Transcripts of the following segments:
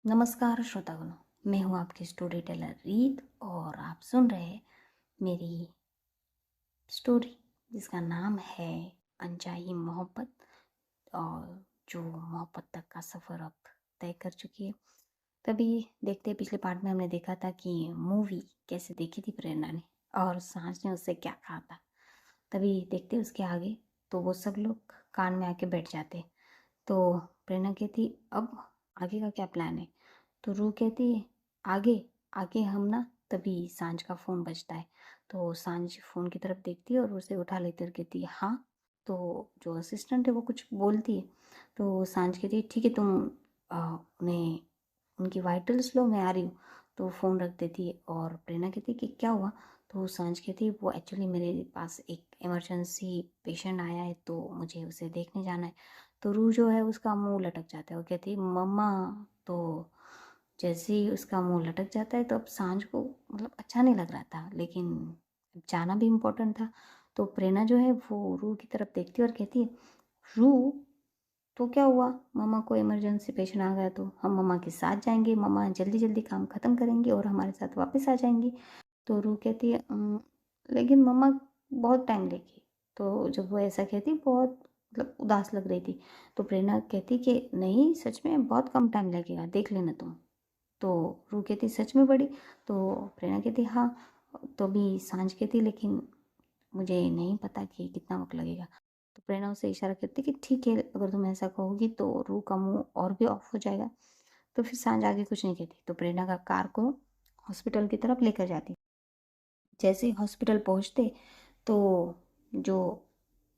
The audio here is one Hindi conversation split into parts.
नमस्कार श्रोतागणों, मैं हूँ आपकी स्टोरी टेलर रीत और आप सुन रहे हैं मेरी स्टोरी जिसका नाम है अनचाही मोहब्बत। और जो मोहब्बत तक का सफ़र अब तय कर चुकी है। तभी देखते पिछले पार्ट में हमने देखा था कि मूवी कैसे देखी थी प्रेरणा ने और सांस ने उससे क्या कहा था। तभी देखते उसके आगे तो वो सब लोग कान में आके बैठ जाते। तो प्रेरणा कहती अब आगे का क्या प्लान है। तो रू कहती है आगे आगे हम ना। तभी सांझ का फ़ोन बजता है। तो सांझ फ़ोन की तरफ देखती है और उसे उठा लेती है और कहती है हाँ। तो जो असिस्टेंट है वो कुछ बोलती है। तो सांझ कहती है ठीक है तुम उन्हें उनकी वाइटल्स लो, मैं आ रही हूँ। तो फ़ोन रख देती है और प्रेरणा कहती है कि क्या हुआ। तो सांझ कहती है वो एक्चुअली मेरे पास एक इमरजेंसी पेशेंट आया है तो मुझे उसे देखने जाना है। तो रू जो है उसका मुंह लटक जाता है, वो कहती है मम्मा। तो जैसे ही उसका मुंह लटक जाता है तो अब सांझ को मतलब अच्छा नहीं लग रहा था, लेकिन जाना भी इम्पोर्टेंट था। तो प्रेरणा जो है वो रू की तरफ देखती है और कहती है रू तो क्या हुआ, मम्मा को इमरजेंसी पेशेंट आ गया तो हम मम्मा के साथ जाएंगे, मम्मा जल्दी जल्दी काम ख़त्म करेंगी और हमारे साथ वापस आ जाएंगी। तो रू कहती है लेकिन मम्मा बहुत टाइम लेगी। तो जब वो ऐसा कहती बहुत मतलब उदास लग रही थी। तो प्रेरणा कहती कि नहीं सच में बहुत कम टाइम लगेगा, देख लेना तुम। तो रू कहती सच में बड़ी। तो प्रेरणा कहती हाँ। तो भी सांझ कहती लेकिन मुझे नहीं पता कि कितना वक्त लगेगा। तो प्रेरणा उसे इशारा करती कि ठीक है अगर तुम ऐसा कहोगी तो रू का मुंह और भी ऑफ हो जाएगा। तो फिर सांझ आगे कुछ नहीं कहती तो प्रेरणा का कार को हॉस्पिटल की तरफ लेकर जाती। जैसे ही हॉस्पिटल पहुंचते तो जो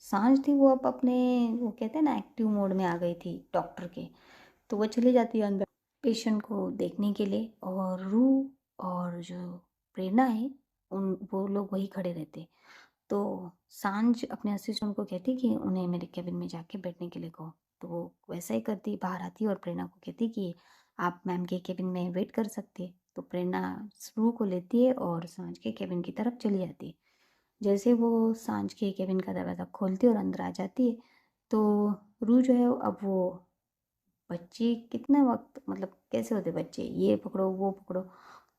सांझ थी वो अब अपने वो कहते हैं ना एक्टिव मोड में आ गई थी डॉक्टर के। तो वो चली जाती है अंदर पेशेंट को देखने के लिए और रू और जो प्रेरणा है उन वो लोग वही खड़े रहते। तो सांझ अपने असिस्टेंट को कहती कि उन्हें मेरे केबिन में जाके बैठने के लिए कहो। तो वो वैसा ही करती, बाहर आती और प्रेरणा को कहती कि आप मैम के केबिन में वेट कर सकते हैं। तो प्रेरणा रू को लेती है और सांझ के केबिन की तरफ चली जाती है। जैसे वो सांझ के केबिन का दरवाज़ा खोलती है और अंदर आ जाती है तो रू जो है अब वो बच्चे कितना वक्त मतलब कैसे होते बच्चे, ये पकड़ो वो पकड़ो।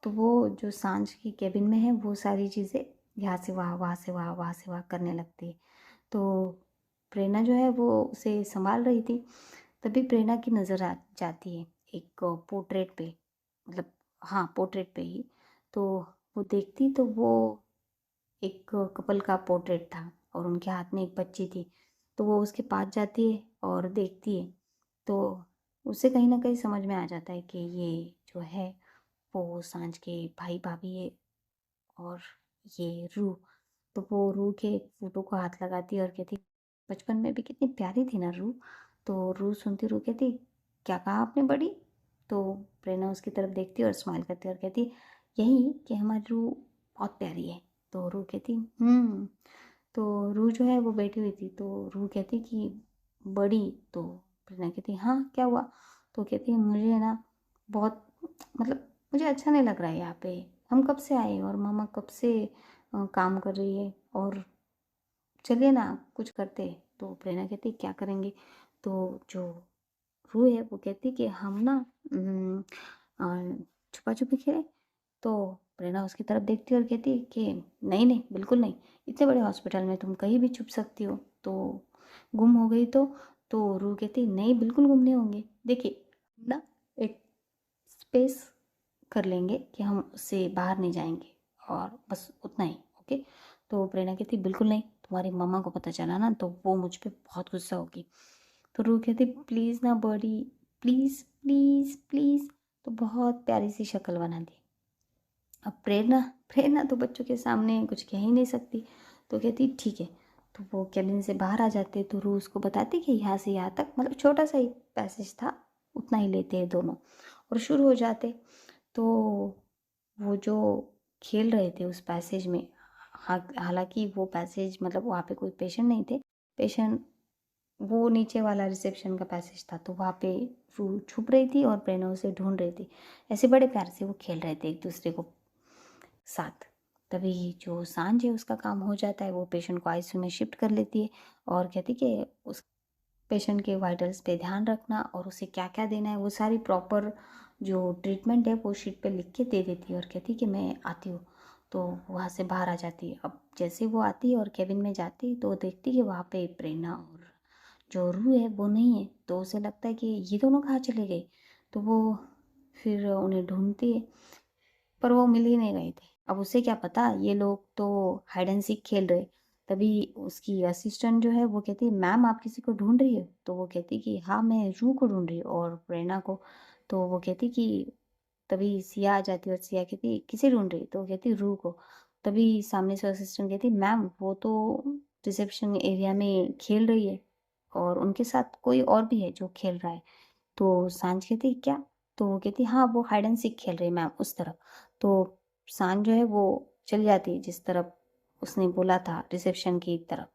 तो वो जो सांझ की केबिन में है वो सारी चीज़ें यहाँ से वहाँ, वहाँ से वहाँ, वहाँ से वहाँ करने लगती है। तो प्रेरणा जो है वो उसे संभाल रही थी। तभी प्रेरणा की नज़र आ जाती है एक पोर्ट्रेट पे, मतलब हाँ पोर्ट्रेट पे ही। तो वो देखती तो वो एक कपल का पोर्ट्रेट था और उनके हाथ में एक बच्ची थी। तो वो उसके पास जाती है और देखती है। तो उसे कहीं ना कहीं समझ में आ जाता है कि ये जो है वो सांझ के भाई भाभी है और ये रू। तो वो रू के फोटो को हाथ लगाती है और कहती बचपन में भी कितनी प्यारी थी ना रू। तो रू सुनती रू कहती क्या कहा आपने बड़ी। तो प्रेरणा उसकी तरफ देखती और स्माइल करती और कहती यही कि हमारी रू बहुत प्यारी है। तो रू कहती तो रू जो है वो बैठी हुई थी तो रू कहती कि बड़ी। तो प्रेरणा कहती हाँ क्या हुआ। तो कहती मुझे ना बहुत मतलब मुझे अच्छा नहीं लग रहा है यहाँ पे। हम कब से आए और मामा कब से काम कर रही है और चलिए ना कुछ करते। तो प्रेरणा कहती क्या करेंगे। तो जो रू है वो कहती कि हम ना छुपा छुपी खेले। तो प्रेरणा उसकी तरफ देखती है और कहती है कि नहीं नहीं बिल्कुल नहीं, इतने बड़े हॉस्पिटल में तुम कहीं भी छुप सकती हो तो गुम हो गई तो रू कहती नहीं बिल्कुल गुम नहीं होंगे, देखिए ना एक स्पेस कर लेंगे कि हम उससे बाहर नहीं जाएंगे और बस उतना ही ओके। तो प्रेरणा कहती बिल्कुल नहीं, तुम्हारी मम्मा को पता चला ना तो वो मुझ पर बहुत गुस्सा होगी। तो रू कहती प्लीज़ ना बड़ी, प्लीज़ प्लीज़ प्लीज़। तो बहुत प्यारी सी शक्ल बना दी। अब प्रेरणा प्रेरणा तो बच्चों के सामने कुछ कह ही नहीं सकती। तो कहती ठीक है। तो वो कैबिन से बाहर आ जाते तो रू उसको बताती कि यहाँ से यहाँ तक मतलब छोटा सा ही पैसेज था, उतना ही लेते हैं दोनों और शुरू हो जाते। तो वो जो खेल रहे थे उस पैसेज में, हालांकि वो पैसेज मतलब वहाँ पे कोई पेशेंट नहीं थे। पेशेंट वो नीचे वाला रिसेप्शन का पैसेज था तो वहाँ पे रू छुप रही थी और प्रेरणा उसे ढूंढ रही थी। ऐसे बड़े प्यार से वो खेल रहे थे एक दूसरे को साथ। तभी जो सांझ है उसका काम हो जाता है, वो पेशेंट को आईसीयू में शिफ्ट कर लेती है और कहती कि उस पेशेंट के वाइटल्स पे ध्यान रखना और उसे क्या क्या देना है वो सारी प्रॉपर जो ट्रीटमेंट है वो शीट पे लिख के दे देती है और कहती कि मैं आती हूँ। तो वहाँ से बाहर आ जाती है। अब जैसे वो आती है और केबिन में जाती तो देखती कि वहाँ पे प्रेरणा और जो रू है वो नहीं है। तो उसे लगता है कि ये दोनों कहाँ चले गए। तो वो फिर उन्हें ढूंढती है, पर वो मिल ही नहीं रहे थे। अब उसे क्या पता, ये लोग तो हाइड एंड सीक खेल रहे। तभी उसकी असिस्टेंट जो है वो कहती है, मैम आप किसी को ढूंढ रही है? तो वो कहती कि हाँ मैं रू को ढूंढ रही हूँ और प्रेरणा को। तो वो कहती कि तभी सिया आ जाती है और सिया कहती किसे ढूंढ रही? तो वो कहती रू को। तभी सामने से असिस्टेंट कहती मैम वो तो रिसेप्शन एरिया में खेल रही है और उनके साथ कोई और भी है जो खेल रहा है। तो सांझ कहती क्या? तो वो कहती हाँ वो हाइड एंड सीक खेल रही है मैम उस तरफ। तो सांझ जो है वो चली जाती है जिस तरफ उसने बोला था, रिसेप्शन की तरफ।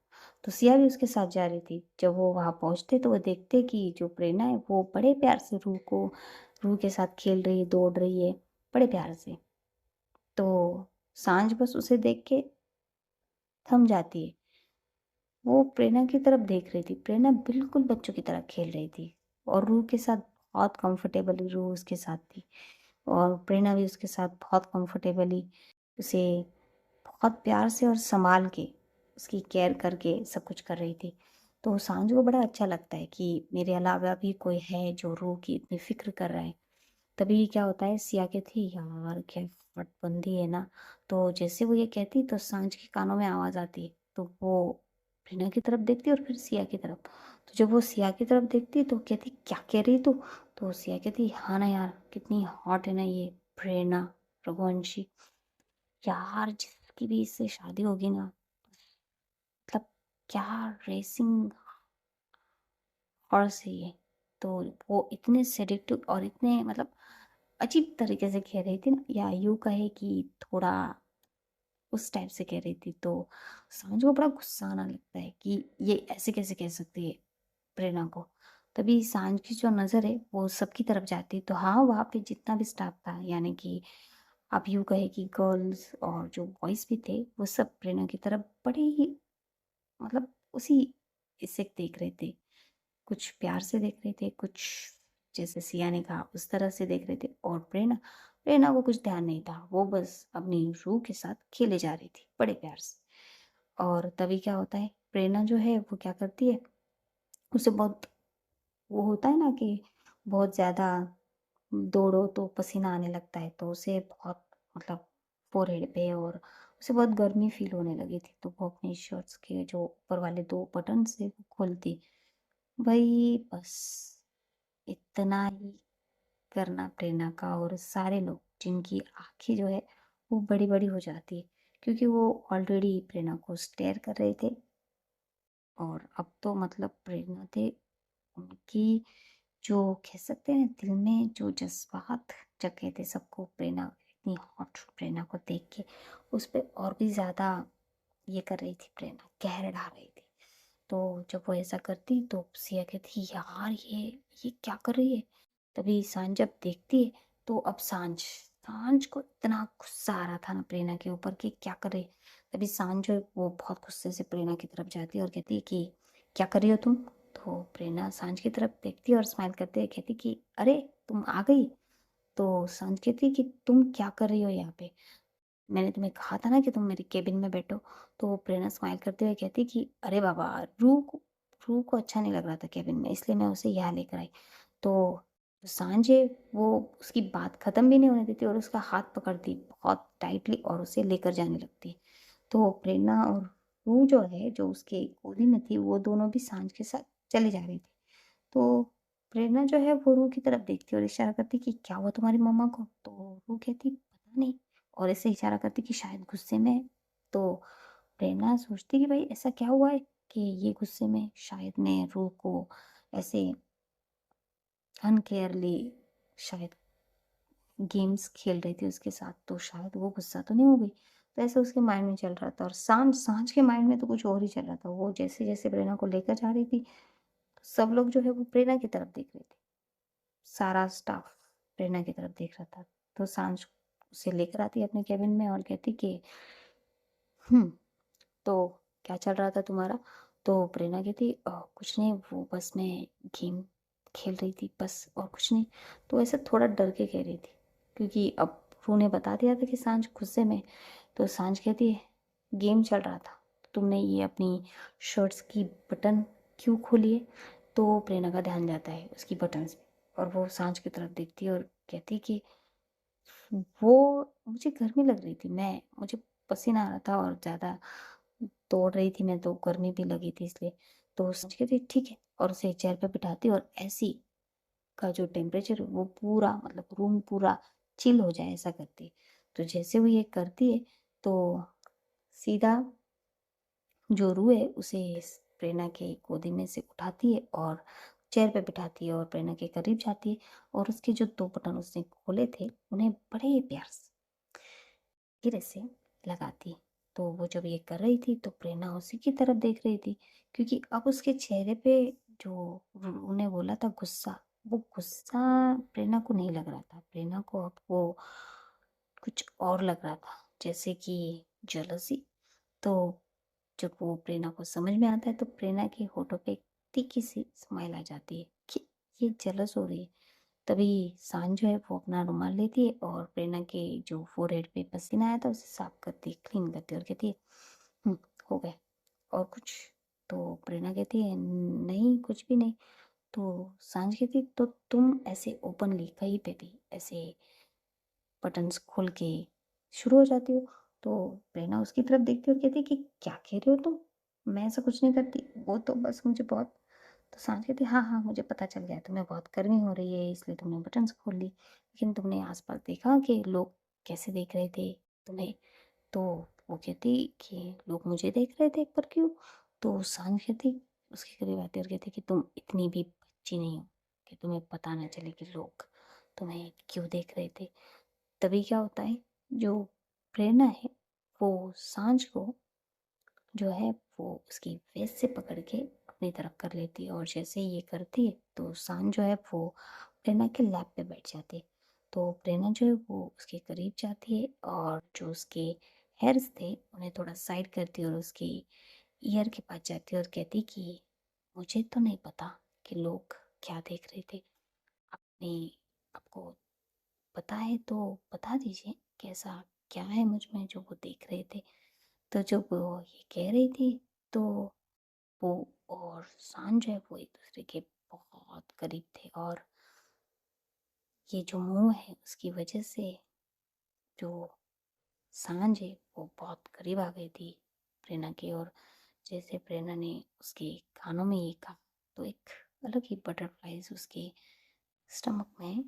तो सिया भी उसके साथ जा रही थी। जब वो वहाँ पहुँचते तो वो देखते कि जो प्रेरणा है वो बड़े प्यार से रूह के साथ खेल रही है, दौड़ रही है बड़े प्यार से। तो सांझ बस उसे देख के थम जाती है। वो प्रेरणा की तरफ देख रही थी। प्रेरणा बिल्कुल बच्चों की तरह खेल रही थी और रूह के साथ बहुत कंफर्टेबली रूह उसके साथ थी और प्रेरणा भी उसके साथ बहुत कंफर्टेबली उसे बहुत प्यार से और संभाल के उसकी केयर करके सब कुछ कर रही थी। तो सांझ को बड़ा अच्छा लगता है कि मेरे अलावा भी कोई है जो रूह की इतनी फिक्र कर रहा है। तभी क्या होता है, सिया कहती यार क्या फटबंदी है ना। तो जैसे वो ये कहती तो सांझ के कानों में आवाज आती। तो वो प्रेरणा की तरफ देखती और फिर सिया की तरफ। तो जब वो सिया की तरफ देखती तो कहती क्या कह रही तू? तो सिया कहती हाँ ना यार कितनी हॉट है ना ये प्रेरणा रघुवंशी। यार जिसकी भी इससे शादी होगी ना, मतलब क्या रेसिंग हॉर्स है ये। तो वो इतने सेडिक्टिव और इतने मतलब अजीब तरीके से कह रही थी ना, या यूं कहे कि थोड़ा उस टाइप से कह रही थी। तो समझ को बड़ा गुस्सा आना लगता है कि ये ऐसे कैसे कह सकती है प्रेरणा को। तभी सांझ की जो नज़र है वो सबकी तरफ जाती है। तो हाँ वहाँ पे जितना भी स्टाफ था, यानी कि आप यूँ कहे कि गर्ल्स और जो बॉयज़ भी थे, वो सब प्रेरणा की तरफ बड़े ही मतलब उसी इससे देख रहे थे। कुछ प्यार से देख रहे थे, कुछ जैसे सिया ने कहा उस तरह से देख रहे थे। और प्रेरणा प्रेरणा को कुछ ध्यान नहीं था, वो बस अपनी रूह के साथ खेले जा रही थी बड़े प्यार से। और तभी क्या होता है, प्रेरणा जो है वो क्या करती है, उसे बहुत वो होता है ना कि बहुत ज़्यादा दौड़ो तो पसीना आने लगता है। तो उसे बहुत मतलब फोरहेड पे और उसे बहुत गर्मी फील होने लगी थी। तो वो अपनी शर्ट्स के जो ऊपर वाले दो बटन से वो खोलती। वही बस इतना ही करना प्रेरणा का। और सारे लोग जिनकी आंखें जो है वो बड़ी बड़ी हो जाती है, क्योंकि वो ऑलरेडी प्रेरणा को स्टेयर कर रहे थे। और अब तो मतलब प्रेरणा थे उनकी जो कह सकते हैं दिल में जो जज्बात जगे थे सबको, प्रेरणा इतनी हॉट प्रेरणा को देख के उस पर और भी ज़्यादा ये कर रही थी, प्रेरणा कहर ढा रही थी। तो जब वो ऐसा करती तो सिया कहती यार ये क्या कर रही है। तभी सांझ जब देखती है तो अब सांझ सांझ को इतना गुस्सा आ रहा था ना प्रेरणा के ऊपर कि क्या कर रही है। तभी सांझ जो है वो बहुत गुस्से से प्रेरणा की तरफ जाती है और कहती है कि क्या कर रही हो तुम। तो प्रेरणा सांझ की तरफ देखती है और स्माइल करते हुए कहती कि अरे तुम आ गई। तो सांझ कहती कि तुम क्या कर रही हो यहाँ पे, मैंने तुम्हें कहा था ना कि तुम मेरे केबिन में बैठो। तो प्रेरणा स्माइल करते हुए कहती कि अरे बाबा रूह को अच्छा नहीं लग रहा था केबिन में, इसलिए मैं उसे यहाँ लेकर आई। तो सांझ है वो उसकी बात खत्म भी नहीं होने देती और उसका हाथ पकड़ती बहुत टाइटली और उसे लेकर जाने लगती। तो प्रेरणा और रूह जो है जो उसके गोदी में थी वो दोनों भी सांझ के साथ चली जा रही थी। तो प्रेरणा जो है वो रूह की तरफ देखती और इशारा करती कि क्या हुआ तुम्हारी मम्मा को। तो रूह कहती पता नहीं, और ऐसे इशारा करती कि शायद गुस्से में है। तो प्रेरणा सोचती कि भाई ऐसा क्या हुआ है कि ये गुस्से में, शायद मैं रूह को ऐसे अनकेयरली शायद गेम्स खेल रही थी उसके साथ, तो शायद वो गुस्सा तो नहीं हो गई। तो ऐसे उसके माइंड में चल रहा था और सांझ सांझ के माइंड में तो कुछ और ही चल रहा था। वो जैसे जैसे प्रेरणा को लेकर जा रही थी तो सब लोग जो है वो प्रेरणा की तरफ देख रहे थे। सारा स्टाफ प्रेरणा की तरफ देख रहा था। तो सांझ उसे लेकर आती अपने केबिन में और कहती कि तो क्या चल रहा था तुम्हारा। तो प्रेरणा कहती कुछ नहीं, वो बस मैं गेम खेल रही थी बस, और कुछ नहीं। तो ऐसे थोड़ा डर के कह रही थी, क्योंकि अब रू ने बता दिया था कि सांझ गुस्से में। तो सांझ कहती है गेम चल रहा था, तुमने ये अपनी शर्ट्स की बटन क्यों खोली है? तो प्रेरणा का ध्यान जाता है उसकी बटन्स पे, और वो सांझ की तरफ देखती है और कहती कि वो, मुझे गर्मी लग रही थी, मुझे पसीना आ रहा था और ज़्यादा दौड़ रही थी मैं, तो गर्मी भी लगी थी इसलिए। तो सांझ कहती ठीक है, और उसे चेयर पे बिठाती और एसी का जो टेम्परेचर है वो पूरा, मतलब रूम पूरा चिल हो जाए ऐसा करती है। तो जैसे वो ये करती है तो सीधा जो रू है उसे प्रेरणा के गोदी में से उठाती है और चेयर पे बिठाती है और प्रेरणा के करीब जाती है, और उसके जो 2 बटन उसने खोले थे उन्हें बड़े प्यार से धीरे से लगाती है। तो वो जब ये कर रही थी तो प्रेरणा उसी की तरफ देख रही थी, क्योंकि अब उसके चेहरे पे जो उन्हें बोला था गुस्सा, वो गुस्सा प्रेरणा को नहीं लग रहा था। प्रेरणा को अब वो कुछ और लग रहा था, जैसे कि जेलसी। तो जब वो प्रेरणा को समझ में आता है तो प्रेरणा के होठों पे एक तीखी सी स्माइल आ जाती है कि ये जेलस हो रही है। तभी सांझ जो है वो अपना रुमाल लेती है और प्रेरणा के जो फोरहेड पे पसीना आया था उसे साफ करती है, क्लीन करती है, और कहती है "हम्म, हो गए, और कुछ?" तो प्रेरणा कहती है नहीं, कुछ भी नहीं। तो सांझ कहती तो तुम ऐसे ओपनली कहीं पे भी ऐसे बटन्स खोल के शुरू हो जाती हो? तो प्रेरणा उसकी तरफ देखती है और कहती है कि क्या कह रही हो तुम? मैं ऐसा कुछ नहीं करती, वो तो बस मुझे बहुत। तो सांझ कहती हाँ हाँ, मुझे पता चल गया है, तुम्हें बहुत गर्मी हो रही है इसलिए तुमने बटन्स खोल ली, लेकिन तुमने आसपास देखा कि लोग कैसे देख रहे थे तुम्हें? तो वो कहती कि लोग मुझे देख रहे थे, पर क्यों? तो सांझ कहती उसके करीब आती और कहती कि तुम इतनी भी बच्ची नहीं हो कि तुम्हें पता ना चले कि लोग तुम्हें क्यों देख रहे थे। तभी क्या होता है, जो प्रेरणा है वो सांझ को जो है वो उसकी वेस्ट से पकड़ के अपनी तरफ कर लेती है, और जैसे ही ये करती है तो सांझ जो है वो प्रेरणा के लैप पे बैठ जाती है। तो प्रेरणा जो है वो उसके करीब जाती है और जो उसके हेयर्स थे उन्हें थोड़ा साइड करती है और उसके ईयर के पास जाती है और कहती कि मुझे तो नहीं पता कि लोग क्या देख रहे थे, अपने आपको पता है तो बता दीजिए, कैसा क्या है मुझ में जो वो देख रहे थे? तो जब वो ये कह रही थी तो वो और सांझ जो है वो एक दूसरे के बहुत करीब थे, और ये जो मुंह है उसकी वजह से जो सांझ है वो बहुत करीब आ गई थी प्रेरणा के। और जैसे प्रेरणा ने उसके कानों में ये कहा तो एक अलग ही बटरफ्लाइज उसके स्टमक में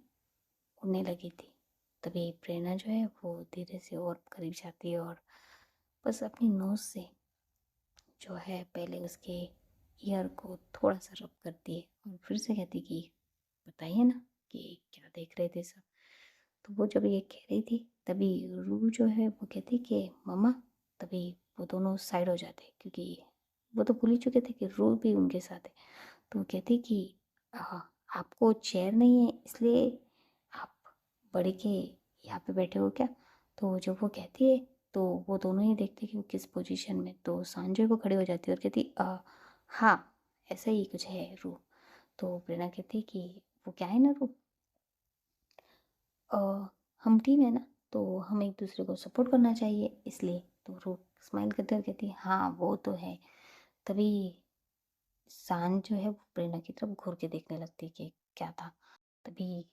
उड़ने लगी थी। तभी प्रेरणा जो है वो धीरे से और करीब जाती है और बस अपनी नोज से जो है पहले उसके ईयर को थोड़ा सा रब करती है और फिर से कहती कि बताइए ना कि क्या देख रहे थे सब? तो वो जब ये कह रही थी तभी रू जो है वो कहती कि मम्मा। तभी वो दोनों साइड हो जाते क्योंकि वो तो भूल ही चुके थे कि रू भी उनके साथ है। तो वो कहती कि "आ, आपको चेयर नहीं है इसलिए आप बड़े के यहाँ पे बैठे हो क्या?" तो जब वो कहती है तो वो दोनों ही देखते कि वो किस पोजीशन में। तो सांजय वो खड़ी हो जाती है और कहती हाँ, ऐसा ही कुछ है रू। तो प्रेरणा कहती है कि वो क्या है ना रू, अ, हम टीम है ना, तो हम एक दूसरे को सपोर्ट करना चाहिए इसलिए। तो रू स्माइल करते हुए कहती है हाँ वो तो है। तभी सांझ जो है वो प्रेरणा की तरफ घूर के देखने लगती है कि क्या था। तभी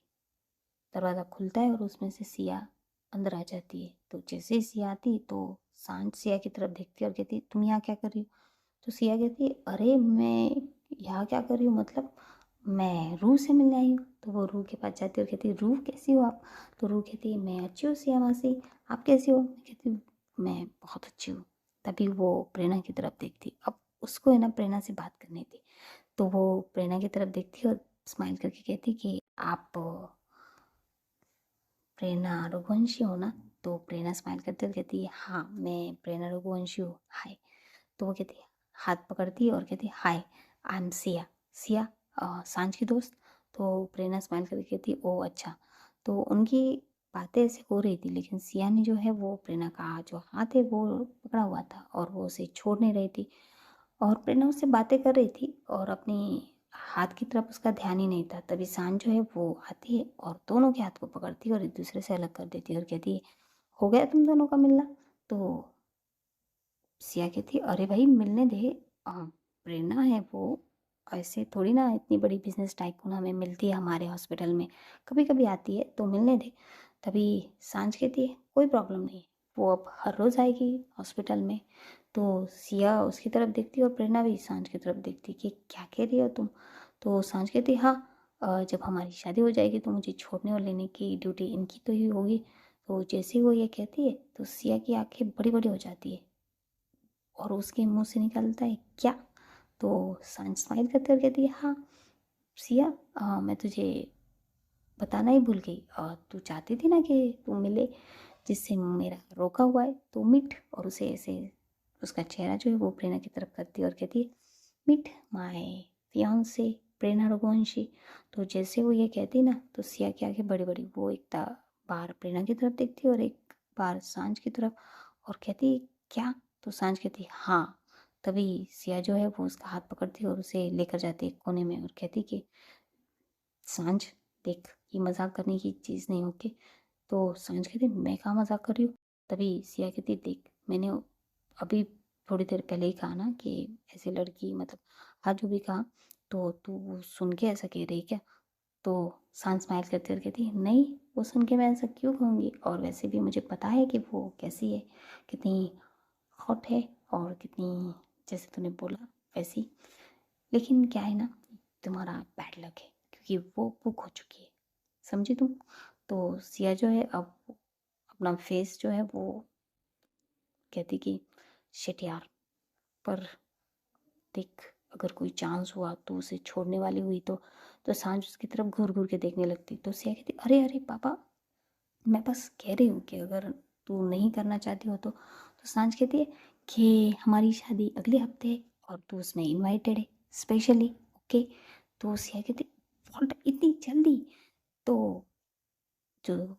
दरवाज़ा खुलता है और उसमें से सिया अंदर आ जाती है। तो जैसे ही सिया आती तो सांझ सिया की तरफ देखती है और कहती तुम यहाँ क्या कर रही हो? तो सिया कहती है अरे मैं यहाँ क्या कर रही हूँ, मतलब मैं रूह से मिलने आई हूँ। तो वो रूह के पास जाती है और कहती है रूह कैसी हो आप? तो रूह कहती है मैं अच्छी हूँ सिया मासी, आप कैसी हो? मैं कहती हूँ मैं बहुत अच्छी हूँ। तभी वो प्रेरणा की तरफ देखती, अब उसको है ना प्रेरणा से बात करनी थी। तो वो प्रेरणा की तरफ देखती और स्माइल करके कहती कि आप प्रेरणा रघुवंशी हो ना? तो प्रेरणा स्माइल करते हुए कहती है हाँ मैं प्रेरणा रघुवंशी हूँ, हाय। तो वो कहती है, हाथ पकड़ती है और कहती है हाय, आई एम सिया। सिया सांझ की दोस्त। तो प्रेरणा स्माइल करके कहती है ओ अच्छा। तो उनकी बातें ऐसे हो रही थी लेकिन सिया ने जो है वो प्रेरणा का जो हाथ है वो पकड़ा हुआ था और वो उसे छोड़ नहीं रही थी। और प्रेरणा उससे बातें कर रही थी और अपनी हाथ की तरफ उसका ध्यान ही नहीं था। तभी सांझ जो है वो आती है और दोनों के हाथ को पकड़ती है और एक दूसरे से अलग कर देती है और कहती है, हो गया तुम दोनों का मिलना। तो सिया कहती है, अरे भाई मिलने दे, प्रेरणा है वो, ऐसे थोड़ी ना इतनी बड़ी बिजनेस टाइकून हमें मिलती है हमारे हॉस्पिटल में, कभी कभी आती है तो मिलने दे। तभी सांझ कहती है, कोई प्रॉब्लम नहीं, वो अब हर रोज़ आएगी हॉस्पिटल में। तो सिया उसकी तरफ देखती है और प्रेरणा भी सांझ की तरफ देखती है कि क्या कह रही हो तुम। तो सांझ कहती है, हाँ, जब हमारी शादी हो जाएगी तो मुझे छोड़ने और लेने की ड्यूटी इनकी तो ही होगी। तो जैसे ही वो ये कहती है तो सिया की आंखें बड़ी बड़ी हो जाती है और उसके मुंह से निकलता है, क्या? तो सांझ स्माइल करते हुए कहती है, हाँ सिया, मैं तुझे बताना ही भूल गई, तू चाहती थी ना कि तू मिले जिससे मेरा रोका हुआ है, तो मिट। और उसे ऐसे उसका चेहरा जो है वो प्रेरणा की तरफ करती है और कहती है, मिट माय फियांसे प्रेरणा रघुवंशी। तो जैसे वो ये कहती ना तो सिया की आंखें बड़ी बड़ी, वो एक बार प्रेरणा की तरफ देखती है और एक बार सांझ की तरफ और कहती है, क्या? तो सांझ कहती है, हाँ। तभी सिया जो है वो उसका हाथ पकड़ती है और उसे लेकर जाती है कोने में और कहती कि सांझ देख, ये मजाक करने की चीज़ नहीं, ओके? तो सांझ कहती, मैं कहाँ मजाक कर रही हूँ। तभी सिया कहती, देख मैंने अभी थोड़ी देर पहले ही कहा ना कि ऐसे लड़की मतलब आज जो भी कहा, तो तू सुन के ऐसा कह रही है क्या? तो सांझ स्माइल करते हुए कहती है, नहीं, वो सुन के मैं ऐसा क्यों कहूँगी, और वैसे भी मुझे पता है कि वो कैसी है, कितनी हॉट है और कितनी, जैसे तूने बोला वैसी। लेकिन क्या है ना, तुम्हारा बैड लक है क्योंकि वो बुक हो चुकी है, समझी तुम? तो सिया जो है अब अपना फेस जो है वो कहती कि शिट यार, पर देख, अगर कोई चांस हुआ तो उसे छोड़ने वाली हुई तो सांझ उसकी तरफ घूर घूर के देखने लगती। तो सिया कहती, अरे अरे पापा, मैं बस कह रही हूँ कि अगर तू नहीं करना चाहती हो तो सांझ कहती है कि हमारी शादी अगले हफ्ते है और तू उसमें इनवाइटेड है स्पेशली, ओके? तो सिया कहती, व्हाट, इतनी जल्दी? तो जो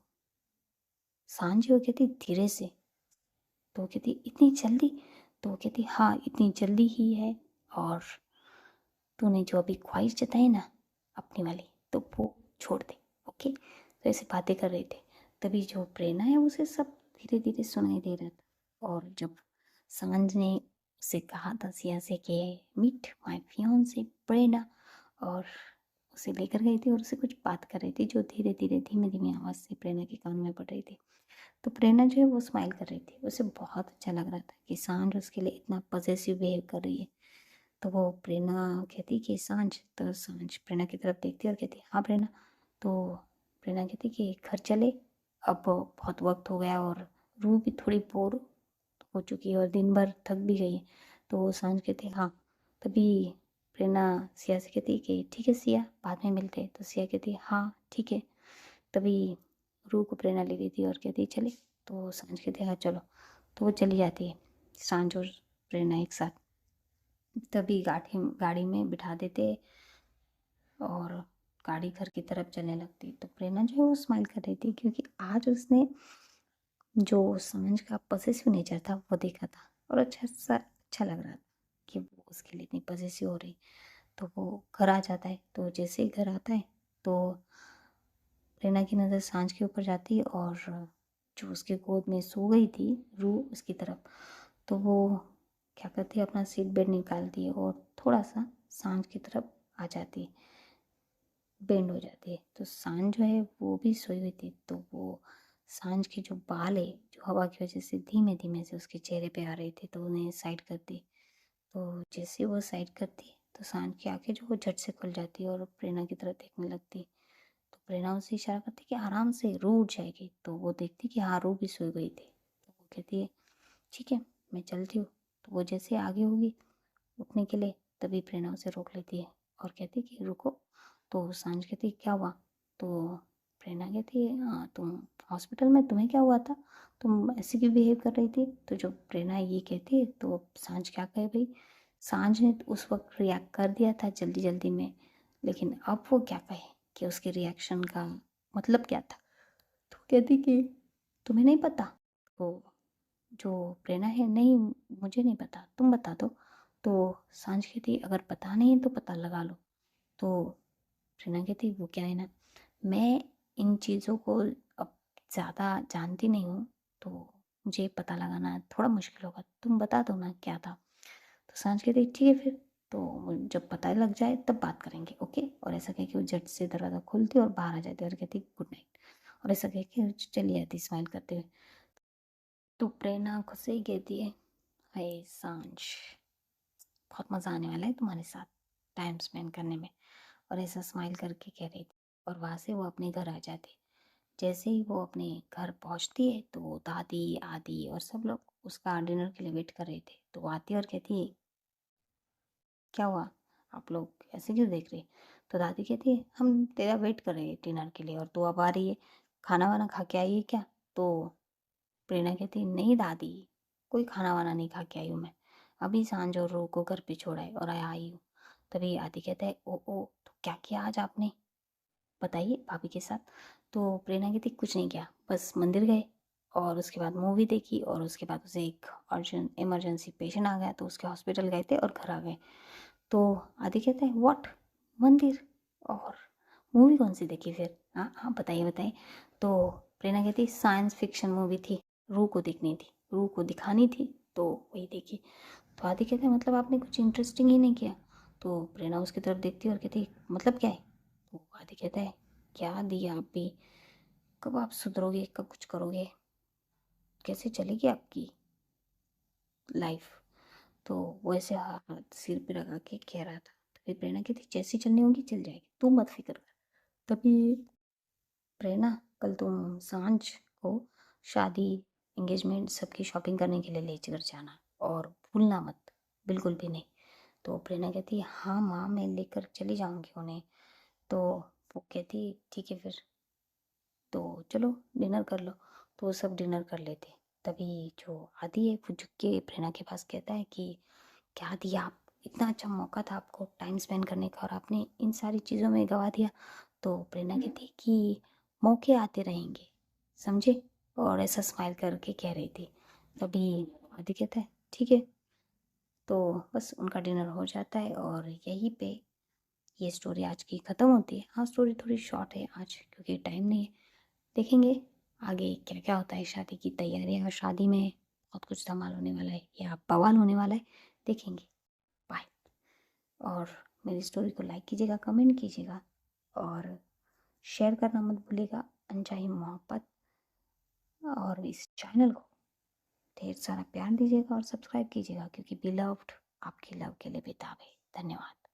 सांझ है वो कहती धीरे से, तो वो कहती इतनी जल्दी? तो वो कहती, हाँ इतनी जल्दी ही है, और तूने जो अभी ख्वाहिश जताई ना अपनी वाली, तो वो छोड़ दे, ओके? तो ऐसे बातें कर रहे थे। तभी जो प्रेरणा है उसे सब धीरे धीरे सुनाई दे रहा था। और जब सांझ ने उसे कहा था सिया से कि मीट माय फियांसे प्रेरणा, और उसे लेकर गई थी और उसे कुछ बात कर रही थी जो धीरे धीरे धीमे धीमे आवाज़ से प्रेरणा के कान में पड़ रही थी। तो प्रेरणा जो है वो स्माइल कर रही थी, उसे बहुत अच्छा लग रहा था कि सांझ उसके लिए इतना पॉजिटिव बिहेव कर रही है। तो वो प्रेरणा कहती कि सांझ, तो सांझ प्रेरणा की तरफ देखती और कहती, हाँ प्रेरणा। तो प्रेरणा कहती कि घर चले, अब बहुत वक्त हो गया और रूह भी थोड़ी बोर हो चुकी है और दिन भर थक भी गई है। तो सांझ कहती, हाँ। तभी प्रेरणा सिया से कहती कि ठीक है सिया, बाद में मिलते हैं। तो सिया कहती, हाँ ठीक है। तभी रूह को प्रेरणा ले गई थी और कहती चले। तो सांझ कहती, हाँ चलो। तो वो चली जाती है, सांझ और प्रेरणा एक साथ। तभी गाड़ी गाड़ी में बिठा देते और गाड़ी घर की तरफ चलने लगती। तो प्रेरणा जो है वो स्माइल कर रही थी क्योंकि आज उसने जो सांझ का पॉसेसिव नेचर था वो देखा था और अच्छा लग रहा था कि वो उसके लिए इतनी पॉसेसिव हो रही। तो वो घर आ जाता है, तो जैसे ही घर आता है तो प्रेरणा की नज़र सांझ के ऊपर जाती है और जो उसके गोद में सो गई थी रूह उसकी तरफ, तो वो क्या करती है, अपना सीट बेल्ट निकालती है और थोड़ा सा सांझ की तरफ आ जाती है, बेंड हो जाती है। तो सांझ जो है वो भी सोई हुई थी, तो वो सांझ के जो बाल है जो हवा की वजह से धीमे धीमे से उसके चेहरे पे आ रहे थे, तो उन्हें साइड कर दी। तो जैसे वो साइड करती है तो सांझ की आंखें जो वो झट से खुल जाती है और प्रेरणा की तरफ देखने लगती है। तो प्रेरणा उसे इशारा करती कि आराम से, रू उठ जाएगी। तो वो देखती कि हाँ रू भी सो गई थी। तो वो कहती है ठीक है, मैं चलती हूँ। तो वो जैसे आगे होगी उठने के लिए, तभी प्रेरणा उसे रोक लेती है और कहती कि रुको। तो सांझ कहती क्या हुआ? तो प्रेरणा कहती है, हाँ तुम हॉस्पिटल में, तुम्हें क्या हुआ था? तुम ऐसे क्यों बिहेव कर रही थी? तो जो प्रेरणा ये कहती है तो सांझ क्या कहे भाई, सांझ ने उस वक्त रिएक्ट कर दिया था जल्दी जल्दी में, लेकिन अब वो क्या कहे कि उसके रिएक्शन का मतलब क्या था। तो कहती कि तुम्हें नहीं पता? तो जो प्रेरणा है, नहीं मुझे नहीं पता, तुम बता दो। तो सांझ कहती अगर पता नहीं है तो पता लगा लो। तो प्रेरणा कहती वो क्या है ना, मैं इन चीज़ों को अब ज़्यादा जानती नहीं हूँ, तो मुझे पता लगाना थोड़ा मुश्किल होगा, तुम बता दो ना क्या था। तो सांझ कहती ठीक है फिर, तो जब पता लग जाए तब बात करेंगे, ओके। और ऐसा कह के वो झट से दरवाज़ा खोलती और बाहर आ जाती और कहती गुड नाइट। और ऐसा कह के चली जाती स्माइल करते हुए। तो प्रेरणा खुद से ही कहती है, हाय सांझ, बहुत मज़ा आने वाला है तुम्हारे साथ टाइम स्पेंड करने में। और ऐसा स्माइल करके कह रही थी और वहाँ से वो अपने घर आ जाती। जैसे ही वो अपने घर पहुँचती है तो दादी आदि और सब लोग उसका डिनर के लिए वेट कर रहे थे। तो वो आती है और कहती है क्या हुआ, आप लोग ऐसे क्यों देख रहे। तो दादी कहती है हम तेरा वेट कर रहे हैं डिनर के लिए और तू अब आ रही है, खाना वाना खा के आई है क्या। तो प्रेरणा कहती है नहीं दादी, कोई खाना वाना नहीं खा के आई हूँ मैं, अभी सांझ और रू को घर पे छोड़ा है और आई हूँ। तभी आदि कहता है ओ तो क्या किया आज आपने, बताइए भाभी के साथ। तो प्रेरणा कहती कुछ नहीं किया, बस मंदिर गए और उसके बाद मूवी देखी और उसके बाद उसे एक अर्जेंट इमरजेंसी पेशेंट आ गया तो उसके हॉस्पिटल गए थे और घर आ गए। तो आदि कहते हैं व्हाट, मंदिर और मूवी कौन सी देखी फिर, हाँ हाँ बताइए बताइए। तो प्रेरणा कहती साइंस फिक्शन मूवी थी, रूह को देखनी थी, रूह को दिखानी थी, तो वही देखी। तो आदि कहते हैं मतलब आपने कुछ इंटरेस्टिंग ही नहीं किया। तो प्रेरणा उसकी तरफ देखती है और कहती मतलब क्या है। तो आदि कहता है क्या दिया आप भी, कब आप सुधरोगे, कब कुछ करोगे, कैसे चलेगी आपकी लाइफ। तो वो ऐसे हाथ सिर पे लगा के कह रहा था। तभी प्रेरणा कहती जैसी चलनी होगी चल जाएगी, तू मत फिक्र कर। तभी प्रेरणा कल तुम सांझ को शादी एंगेजमेंट सबकी शॉपिंग करने के लिए ले कर जाना और भूलना मत, बिल्कुल भी नहीं। तो प्रेरणा कहती हाँ माँ मैं लेकर चली जाऊँगी उन्हें। तो वो कहती ठीक है फिर, तो चलो डिनर कर लो। तो वो सब डिनर कर लेते। तभी जो आदि है वो झुक के प्रेरणा के पास कहता है कि क्या दिया आप, इतना अच्छा मौका था आपको टाइम स्पेंड करने का और आपने इन सारी चीज़ों में गवा दिया। तो प्रेरणा कहती कि मौके आते रहेंगे, समझे। और ऐसा स्माइल करके कह रही थी। तभी आदि कहता है ठीक है। तो बस उनका डिनर हो जाता है और यहीं पे ये स्टोरी आज की ख़त्म होती है। हाँ स्टोरी थोड़ी शॉर्ट है आज क्योंकि टाइम नहीं है। देखेंगे आगे क्या क्या होता है, शादी की तैयारियां और शादी में बहुत कुछ धमाल होने वाला है या बवाल होने वाला है, देखेंगे। बाय। और मेरी स्टोरी को लाइक कीजिएगा, कमेंट कीजिएगा और शेयर करना मत भूलिएगा। अनचाही मोहब्बत और इस चैनल को ढेर सारा प्यार दीजिएगा और सब्सक्राइब कीजिएगा क्योंकि बिलव्ड आपकी लव के लिए बेताब है। धन्यवाद।